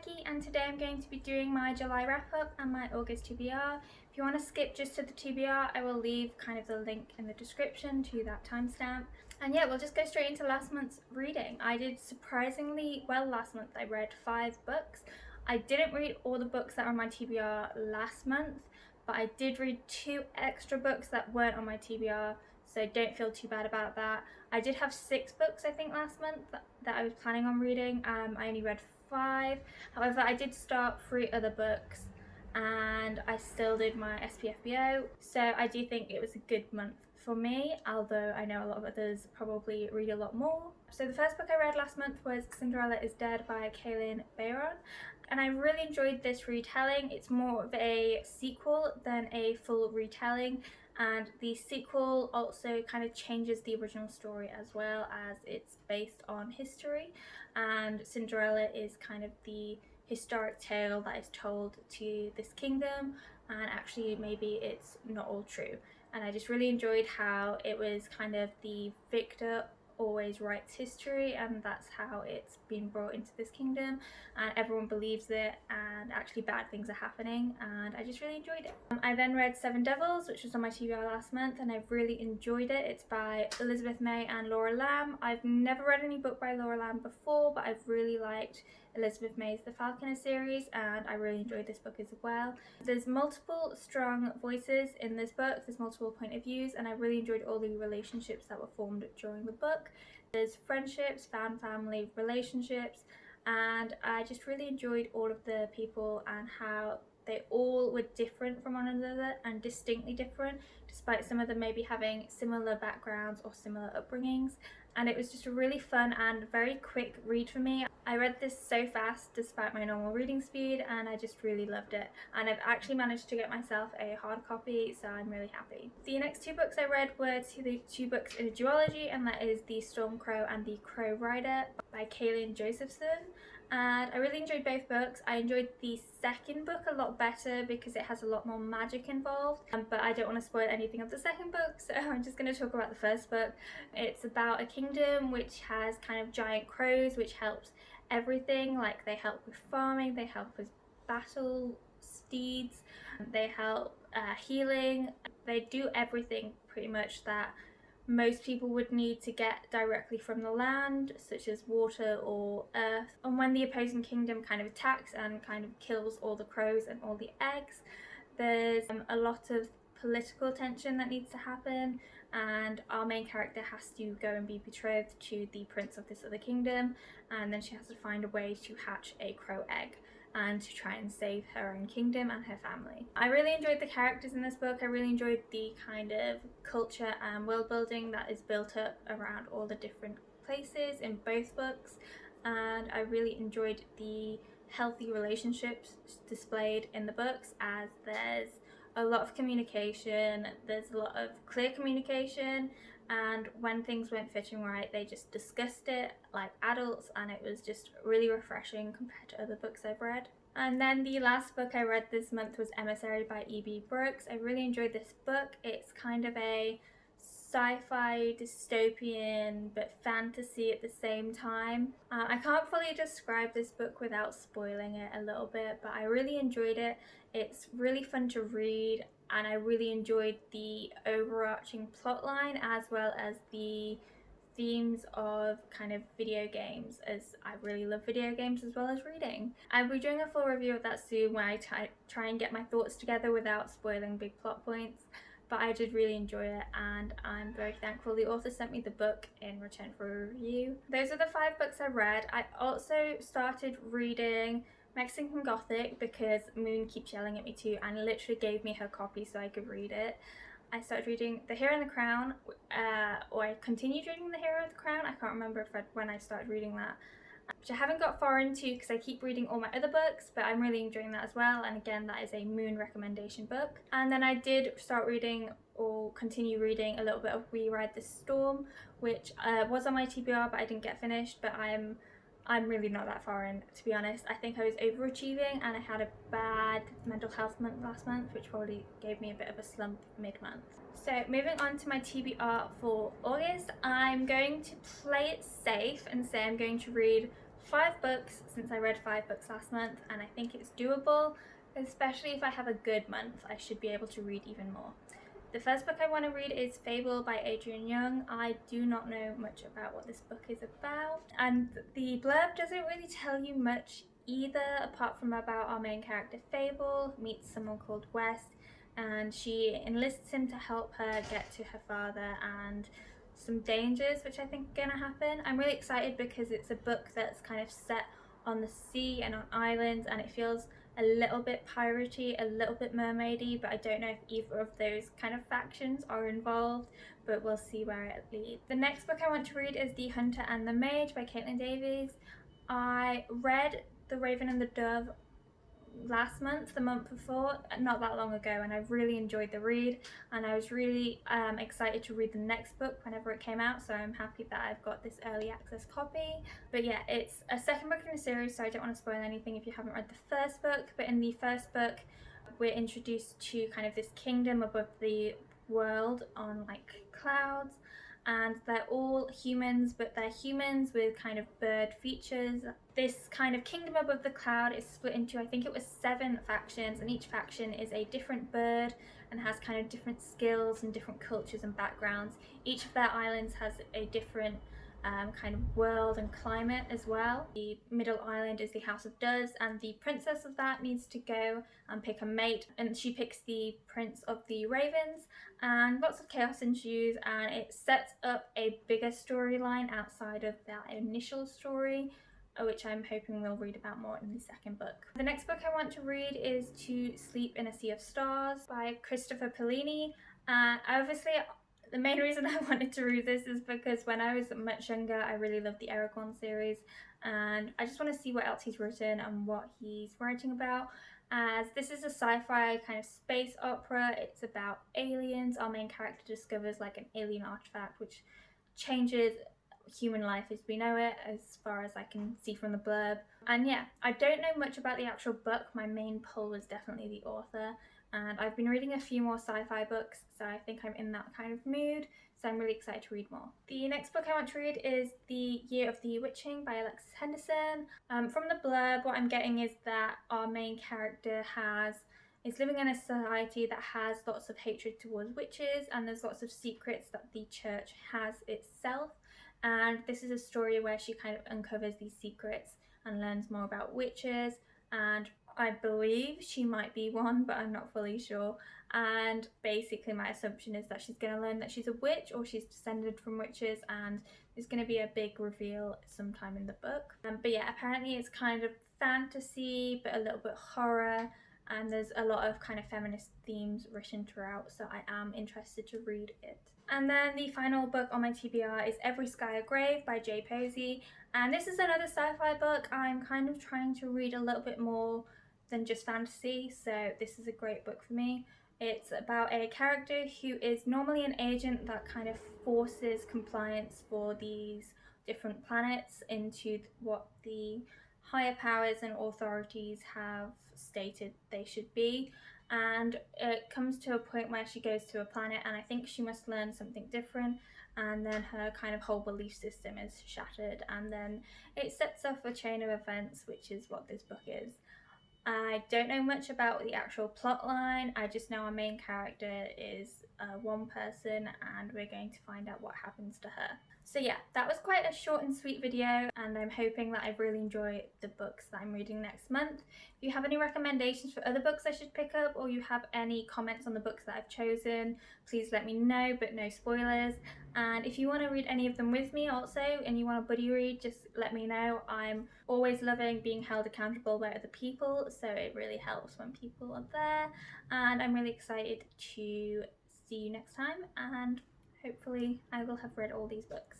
Becky, and today I'm going to be doing my July wrap up and my August TBR. If you want to skip just to the TBR, I will leave kind of the link in the description to that timestamp. And yeah, we'll just go straight into last month's reading. I did surprisingly well last month. I read 5 books. I didn't read all the books that were on my TBR last month, but I did read 2 extra books that weren't on my TBR, so don't feel too bad about that. I did have 6 books I think last month that I was planning on reading. I only read 5. However, I did start 3 other books and I still did my SPFBO, so I do think it was a good month for me, although I know a lot of others probably read a lot more. So the first book I read last month was Cinderella is Dead by Kalyn Bayron, and I really enjoyed this retelling. It's more of a sequel than a full retelling, and the sequel also kind of changes the original story as well, as it's based on history, and Cinderella is kind of the historic tale that is told to this kingdom, and actually maybe it's not all true. And I just really enjoyed how it was kind of the victor always writes history, and that's how it's been brought into this kingdom, and everyone believes it, and actually bad things are happening, and I just really enjoyed it. I then read Seven Devils, which was on my TBR last month, and I've really enjoyed it. It's by Elizabeth May and Laura Lamb. I've never read any book by Laura Lamb before, but I've really liked Elizabeth May's The Falconer series, and I really enjoyed this book as well. There's multiple strong voices in this book, there's multiple point of views, and I really enjoyed all the relationships that were formed during the book. There's friendships, found family relationships, and I just really enjoyed all of the people and how they all were different from one another and distinctly different, despite some of them maybe having similar backgrounds or similar upbringings. And it was just a really fun and very quick read for me. I read this so fast despite my normal reading speed, and I just really loved it. And I've actually managed to get myself a hard copy, so I'm really happy. The next 2 books I read were the 2 books in a duology, and that is The Storm Crow and The Crow Rider by Kalyn Josephson. And I really enjoyed both books. I enjoyed the second book a lot better because it has a lot more magic involved, but I don't want to spoil anything of the second book, so I'm just going to talk about the first book. It's about a kingdom which has kind of giant crows which helps everything. Like, they help with farming, they help with battle steeds, they help healing, they do everything pretty much that most people would need to get directly from the land, such as water or earth. And when the opposing kingdom kind of attacks and kind of kills all the crows and all the eggs, there's a lot of political tension that needs to happen, and our main character has to go and be betrothed to the prince of this other kingdom, and then she has to find a way to hatch a crow egg and to try and save her own kingdom and her family. I really enjoyed the characters in this book. I really enjoyed the kind of culture and world building that is built up around all the different places in both books, and I really enjoyed the healthy relationships displayed in the books, as there's a lot of communication, there's a lot of clear communication, and when things weren't fitting right, they just discussed it like adults, and it was just really refreshing compared to other books I've read. And then the last book I read this month was Emissary by E.B. Brooks. I really enjoyed this book. It's kind of a sci-fi dystopian but fantasy at the same time. I can't fully describe this book without spoiling it a little bit, but I really enjoyed it. It's really fun to read, and I really enjoyed the overarching plotline as well as the themes of kind of video games, as I really love video games as well as reading. I'll be doing a full review of that soon where I try and get my thoughts together without spoiling big plot points, but I did really enjoy it, and I'm very thankful the author sent me the book in return for a review. Those are the 5 books I read. I also started reading Mexican Gothic because Moon keeps yelling at me to, and literally gave me her copy so I could read it. I started reading The Hero and the Crown, or I continued reading The Hero and the Crown. I can't remember when I started reading that, which I haven't got far into because I keep reading all my other books, but I'm really enjoying that as well. And again, that is a Moon recommendation book. And then I did start reading or continue reading a little bit of We Ride the Storm, which was on my TBR but I didn't get finished, but I'm really not that far in, to be honest. I think I was overachieving, and I had a bad mental health month last month, which probably gave me a bit of a slump mid-month. So moving on to my TBR for August, I'm going to play it safe and say I'm going to read 5 books since I read 5 books last month, and I think it's doable, especially if I have a good month. I should be able to read even more. The first book I want to read is Fable by Adrienne. I do not know much about what this book is about, and the blurb doesn't really tell you much either, apart from about our main character Fable meets someone called West, and she enlists him to help her get to her father and some dangers which I think are gonna happen. I'm really excited because it's a book that's kind of set on the sea and on islands, and it feels a little bit piratey, a little bit mermaidy, but I don't know if either of those kind of factions are involved, but we'll see where it leads. The next book I want to read is The Hunter and the Mage by Kaitlyn Davies. I read The Raven and the Dove last month, the month before, not that long ago, and I really enjoyed the read, and I was really excited to read the next book whenever it came out, so I'm happy that I've got this early access copy. But yeah, it's a second book in a series, so I don't want to spoil anything if you haven't read the first book. But in the first book, we're introduced to kind of this kingdom above the world on like clouds, and they're all humans, but they're humans with kind of bird features. This kind of kingdom above the cloud is split into, I think it was 7 factions, and each faction is a different bird and has kind of different skills and different cultures and backgrounds. Each of their islands has a different kind of world and climate as well. The middle island is the House of Doves, and the princess of that needs to go and pick a mate, and she picks the Prince of the Ravens, and lots of chaos ensues, and it sets up a bigger storyline outside of that initial story, which I'm hoping we'll read about more in the second book. The next book I want to read is To Sleep in a Sea of Stars by Christopher Paolini. Obviously, the main reason I wanted to read this is because when I was much younger, I really loved the Aragorn series, and I just want to see what else he's written and what he's writing about. As this is a sci-fi kind of space opera, it's about aliens. Our main character discovers like an alien artifact which changes human life as we know it, as far as I can see from the blurb. And yeah, I don't know much about the actual book. My main pull was definitely the author, and I've been reading a few more sci-fi books, so I think I'm in that kind of mood, so I'm really excited to read more. The next book I want to read is The Year of the Witching by Alexis Henderson. From the blurb, what I'm getting is that our main character is living in a society that has lots of hatred towards witches, and there's lots of secrets that the church has itself, and this is a story where she kind of uncovers these secrets and learns more about witches, and I believe she might be one, but I'm not fully sure. And basically my assumption is that she's going to learn that she's a witch, or she's descended from witches, and there's going to be a big reveal sometime in the book. But yeah, apparently it's kind of fantasy, but a little bit horror, and there's a lot of kind of feminist themes written throughout, so I am interested to read it. And then the final book on my TBR is Every Sky a Grave by J. Posey, and this is another sci-fi book. I'm kind of trying to read a little bit more than just fantasy, so this is a great book for me. It's about a character who is normally an agent that kind of forces compliance for these different planets into what the higher powers and authorities have stated they should be, and it comes to a point where she goes to a planet, and I think she must learn something different, and then her kind of whole belief system is shattered, and then it sets off a chain of events, which is what this book is. I don't know much about the actual plot line. I just know our main character is one person, and we're going to find out what happens to her. So yeah, that was quite a short and sweet video, and I'm hoping that I really enjoy the books that I'm reading next month. If you have any recommendations for other books I should pick up, or you have any comments on the books that I've chosen, please let me know, but no spoilers. And if you want to read any of them with me also, and you want a buddy read, just let me know. I'm always loving being held accountable by other people, so it really helps when people are there. And I'm really excited to see you next time, and hopefully I will have read all these books.